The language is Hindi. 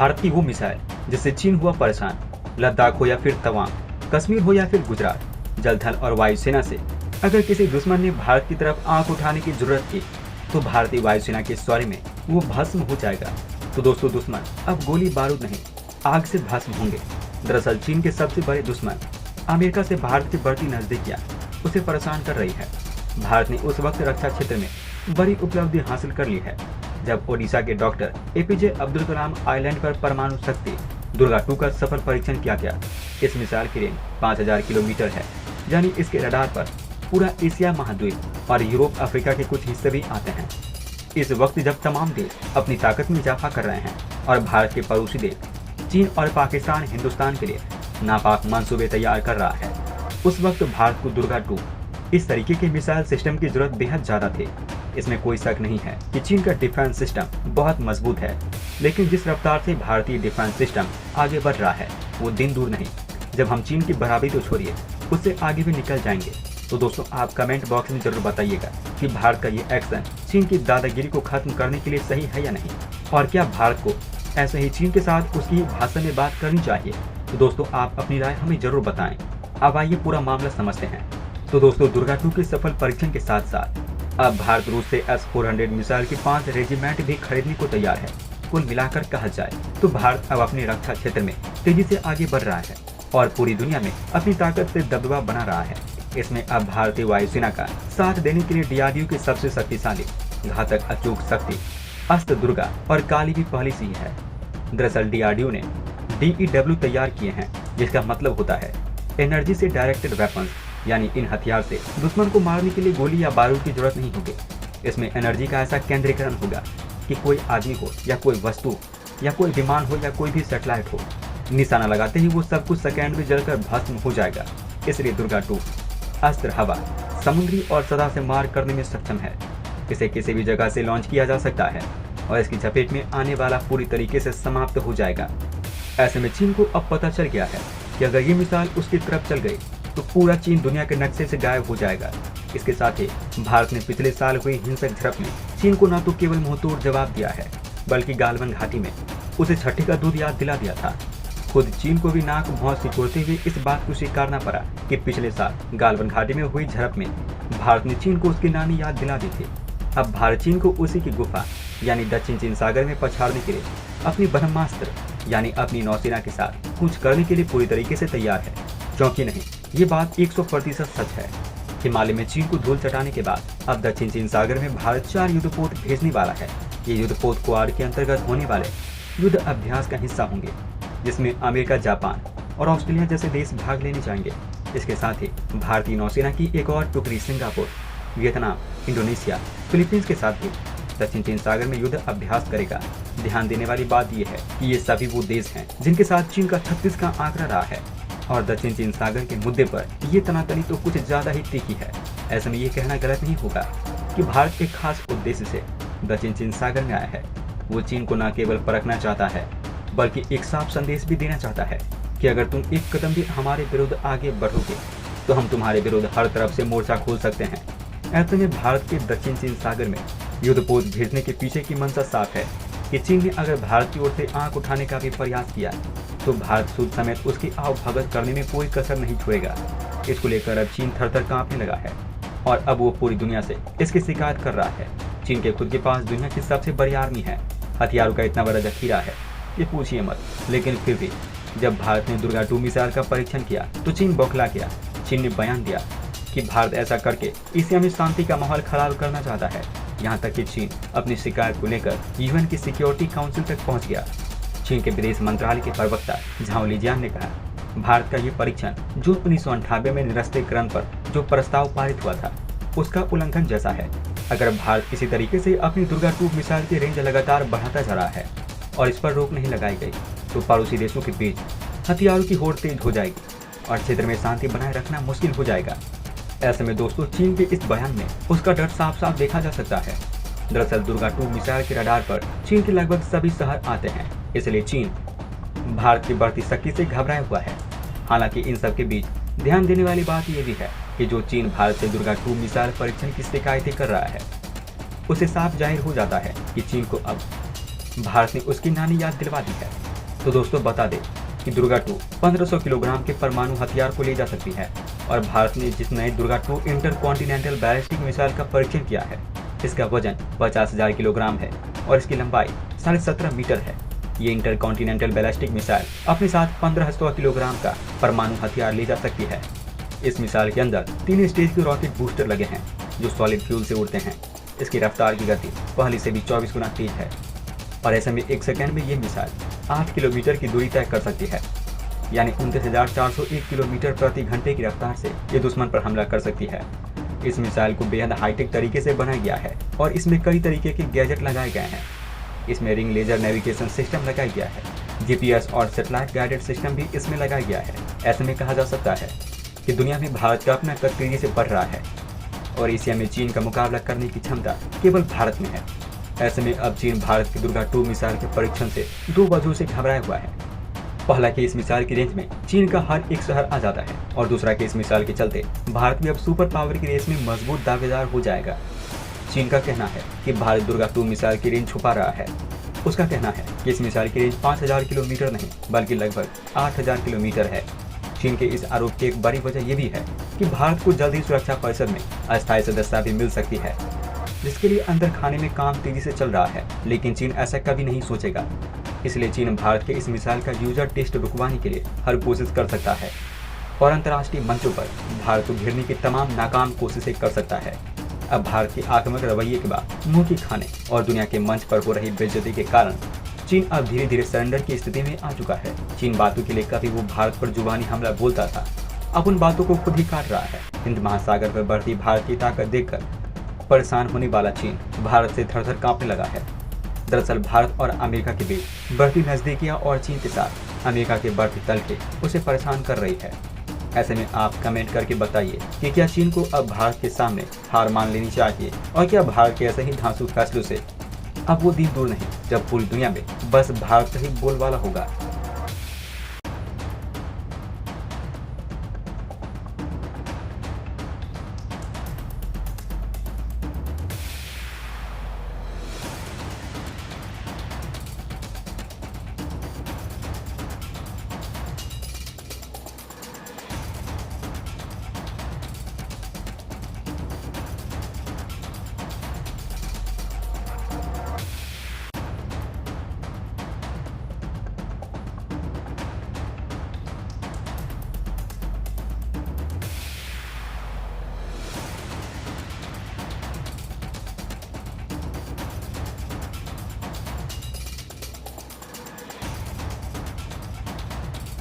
भारत की वो मिसाइल जिससे चीन हुआ परेशान। लद्दाख हो या फिर तवांग, कश्मीर हो या फिर गुजरात, जल थल और वायुसेना से अगर किसी दुश्मन ने भारत की तरफ आंख उठाने की जरूरत की तो भारतीय वायुसेना के शौर्य में वो भस्म हो जाएगा। तो दोस्तों, दुश्मन अब गोली बारूद नहीं, आग से भस्म होंगे। दरअसल चीन के सबसे बड़े दुश्मन अमेरिका से भारत की बढ़ती नजदीकियां उसे परेशान कर रही है। भारत ने उस वक्त रक्षा क्षेत्र में बड़ी उपलब्धि हासिल कर ली है जब ओडिशा के doctor APJ Abdul Kalam island पर परमाणु शक्ति दुर्गा 2 का सफल परीक्षण किया गया। इस मिसाइल की रेंज 5000 किलोमीटर है, यानी इसके रडार पर पूरा एशिया महाद्वीप और यूरोप अफ्रीका के कुछ हिस्से भी आते हैं। इस वक्त जब तमाम देश अपनी ताकत में इजाफा कर रहे हैं और भारत के पड़ोसी देश चीन और पाकिस्तान हिंदुस्तान के लिए नापाक मंसूबे तैयार कर रहा है, उस वक्त भारत को दुर्गा 2 इस तरीके के मिसाइल सिस्टम की जरूरत बेहद ज्यादा थी। इसमें कोई शक नहीं है कि चीन का डिफेंस सिस्टम बहुत मजबूत है, लेकिन जिस रफ्तार से भारतीय डिफेंस सिस्टम आगे बढ़ रहा है वो दिन दूर नहीं जब हम चीन की बराबरी तो छोड़िए, उससे आगे भी निकल जाएंगे। तो दोस्तों, आप कमेंट बॉक्स में जरूर बताइएगा कि भारत का ये एक्शन चीन की दादागिरी को खत्म करने के लिए सही है या नहीं, और क्या भारत को ऐसे ही चीन के साथ उसकी भाषा में बात करनी चाहिए। तो दोस्तों, आप अपनी राय हमें जरूर बताएं। अब आइए पूरा मामला समझते हैं। तो दोस्तों, दुर्गा 2 के सफल परीक्षण के साथ साथ अब भारत रूस से S-400 मिसाइल की 5 रेजिमेंट भी खरीदने को तैयार है। कुल मिलाकर कहा जाए तो भारत अब अपने रक्षा क्षेत्र में तेजी से आगे बढ़ रहा है और पूरी दुनिया में अपनी ताकत से दबदबा बना रहा है। इसमें अब भारतीय वायुसेना का साथ देने के लिए DRDO की सबसे शक्तिशाली घातक अचूक शक्ति अस्त्र दुर्गा और काली भी पहली सी है। दरअसल DRDO ने DEW तैयार किए हैं, जिसका मतलब होता है एनर्जी से डायरेक्टेड वेपन्स, यानी इन हथियार से दुश्मन को मारने के लिए गोली या बारूद की जरूरत नहीं होगी। इसमें एनर्जी का ऐसा केंद्रीकरण होगा कि कोई आदमी हो या कोई वस्तु या कोई विमान हो या कोई भी सैटेलाइट हो, निशाना लगाते ही वो सब कुछ सेकेंड में जलकर भस्म हो जाएगा। इसलिए दुर्गा 2 अस्त्र हवा, समुद्री और सदा से मार करने में सक्षम है। इसे किसी भी जगह से लॉन्च किया जा सकता है और इसकी चपेट में आने वाला पूरी तरीके से समाप्त हो जाएगा। ऐसे में चीन को अब पता चल गया है कि अगर ये मिसाइल उसकी तरफ चल गई तो पूरा चीन दुनिया के नक्शे से गायब हो जाएगा। इसके साथ ही भारत ने पिछले साल हुई हिंसक झड़प में चीन को न तो केवल मुंहतोड़ जवाब दिया है, बल्कि गालवन घाटी में उसे छठी का दूध याद दिला दिया था। खुद चीन को भी नाक भौं सिकोड़ते हुए इस बात को स्वीकारना पड़ा कि पिछले साल गालवन घाटी में हुई झड़प में भारत ने चीन को उसकी नानी याद दिला दी थी। अब भारत चीन को उसी की गुफा यानी दक्षिण चीन सागर में पछाड़ने के लिए अपनी ब्रह्मास्त्र यानी अपनी नौसेना के साथ कुछ करने के लिए पूरी तरीके से तैयार है। क्योंकि नहीं, ये बात 100% सच है। हिमालय में चीन को धूल चटाने के बाद अब दक्षिण चीन सागर में भारत 4 युद्धपोत भेजने वाला है। ये युद्धपोत क्वाड के अंतर्गत होने वाले युद्ध अभ्यास का हिस्सा होंगे, जिसमें अमेरिका, जापान और ऑस्ट्रेलिया जैसे देश भाग लेने जाएंगे। इसके साथ ही भारतीय नौसेना की एक और टुकड़ी सिंगापुर, वियतनाम, इंडोनेशिया, फिलीपींस के साथ भी दक्षिण चीन सागर में युद्ध अभ्यास करेगा। ध्यान देने वाली बात यह है कि ये सभी वो देश हैं जिनके साथ चीन का 36 का आंकड़ा रहा है और दक्षिण चीन सागर के मुद्दे पर ये तनातनी तो कुछ ज्यादा ही तीखी है। ऐसे में ये कहना गलत नहीं होगा कि भारत एक खास उद्देश्य से दक्षिण चीन सागर में आया है। वो चीन को न केवल परखना चाहता है, बल्कि एक साफ संदेश भी देना चाहता है कि अगर तुम एक कदम भी हमारे विरुद्ध आगे बढ़ोगे तो हम तुम्हारे विरुद्ध हर तरफ से मोर्चा खोल सकते हैं। ऐसे में भारत के दक्षिण चीन सागर में युद्धपोत भेजने के पीछे की मंशा साफ है कि चीन ने अगर भारत की ओर से आंख उठाने का भी प्रयास किया तो भारत सूद समेत उसकी आवभगत करने में कोई कसर नहीं छोड़ेगा। इसको लेकर अब चीन थर-थर कांपने लगा है और अब वो पूरी दुनिया से इसकी शिकायत कर रहा है। चीन के खुद के पास दुनिया की सबसे बड़ी आर्मी है, हथियारों का इतना बड़ा जखीरा है, ये पूछिए मत। लेकिन फिर भी जब भारत ने दुर्गा 2 मिसाइल का परीक्षण किया तो चीन बौखला गया। चीन ने बयान दिया कि भारत ऐसा करके एशिया में शांति का माहौल खराब करना चाहता है। यहाँ तक कि चीन अपनी शिकायत को लेकर UN की सिक्योरिटी काउंसिल तक पहुँच गया। चीन के विदेश मंत्रालय के प्रवक्ता झाओ लिजियान ने कहा, भारत का ये परीक्षण जून 1998 में निरस्त्रीकरण पर जो प्रस्ताव पारित हुआ था उसका उल्लंघन जैसा है। अगर भारत किसी तरीके से अपनी दुर्गा 2 मिसाइल की रेंज लगातार बढ़ाता जा रहा है और इस पर रोक नहीं लगाई गई तो पड़ोसी देशों के बीच हथियारों की होड़ तेज हो जाएगी और क्षेत्र में शांति बनाए रखना मुश्किल हो जाएगा। ऐसे में दोस्तों, चीन के इस बयान में उसका डर साफ साफ देखा जा सकता है। दरअसल दुर्गा 2 मिसाइल के रडार पर चीन के लगभग सभी शहर आते हैं, इसलिए चीन भारत की बढ़ती शक्ति से घबराया हुआ है। हालांकि इन सब के बीच ध्यान देने वाली बात यह भी है कि जो चीन भारत से दुर्गा 2 मिसाइल परीक्षण की शिकायतें कर रहा है उसे साफ जाहिर हो जाता है कि चीन को अब भारत ने उसकी नानी याद दिलवा दी है। तो दोस्तों बता दें कि दुर्गा 2 1500 किलोग्राम के परमाणु हथियार को ले जा सकती है और भारत ने जिस नए दुर्गा 2 इंटरकॉन्टिनेंटल बैलिस्टिक मिसाइल का परीक्षण किया है, इसका वजन 50,000 किलोग्राम है और इसकी लंबाई 17.5 मीटर है। ये इंटरकॉन्टिनेंटल बैलिस्टिक मिसाइल अपने साथ 1500 किलोग्राम का परमाणु हथियार ले जा सकती है। इस मिसाइल के अंदर 3 स्टेज के रॉकेट बूस्टर लगे हैं जो सॉलिड फ्यूल से उड़ते हैं। इसकी रफ्तार की गति पहले से भी 24 गुना तेज है और ऐसे में 1 सेकंड में ये मिसाइल 8 किलोमीटर की दूरी तय कर सकती है, यानी 29,401 किलोमीटर प्रति घंटे की रफ्तार से ये दुश्मन पर हमला कर सकती है। इस मिसाइल को बेहद हाईटेक तरीके से बनाया गया है और इसमें कई तरीके के गैजेट लगाए गए हैं। इसमें रिंग लेजर नेविगेशन सिस्टम लगाया गया है, GPS और सैटेलाइट गाइडेड सिस्टम भी इसमें लगाया गया है। ऐसे में कहा जा सकता है कि दुनिया में भारत का अपना कद तेजी से बढ़ रहा है और एशिया में चीन का मुकाबला करने की क्षमता केवल भारत में है। ऐसे में अब चीन भारत की दुर्गा 2 मिसाइल के परीक्षण से 2 वजहों से घबराया हुआ है। पहला कि इस मिसाइल की रेंज में चीन का हर एक शहर आ जाता है और दूसरा कि इस मिसाइल के चलते भारत भी अब सुपर पावर की रेस में मजबूत दावेदार हो जाएगा। चीन का कहना है कि भारत दुर्गा 2 मिसाइल की रेंज छुपा रहा है। उसका कहना है कि इस मिसाइल की रेंज 5000 किलोमीटर नहीं बल्कि लगभग 8000 किलोमीटर है। चीन के इस आरोप की एक बड़ी वजह यह भी है कि भारत को जल्द ही सुरक्षा परिषद में अस्थायी सदस्यता भी मिल सकती है, जिसके लिए अंदर खाने में काम तेजी से चल रहा है। लेकिन चीन ऐसा कभी नहीं सोचेगा, इसलिए चीन भारत के इस मिसाइल का यूजर टेस्ट रुकवाने के लिए हर कोशिश कर सकता है और अंतर्राष्ट्रीय मंचों पर भारत को घेरने की तमाम नाकाम कोशिशें कर सकता है। अब भारत के आक्रामक रवैये के बाद मुंह की खाने और दुनिया के मंच पर हो रही बेइज्जती के कारण चीन अब धीरे धीरे सरेंडर की स्थिति में आ चुका है। चीन बातों के लिए कभी वो भारत पर जुबानी हमला बोलता था, अब उन बातों को खुद ही काट रहा है। हिंद महासागर पर बढ़ती भारत की ताकत देखकर परेशान होने वाला चीन भारत से थर थर कांपने लगा है। दरअसल भारत और अमेरिका के बीच बढ़ती नजदीकियां और चीन के साथ अमेरिका के बढ़ती तलखे उसे परेशान कर रही है। ऐसे में आप कमेंट करके बताइए कि क्या चीन को अब भारत के सामने हार मान लेनी चाहिए और क्या भारत के ऐसे ही धांसू फैसलों से अब वो दिन दूर नहीं जब पूरी दुनिया में बस भारत का ही बोलबाला होगा।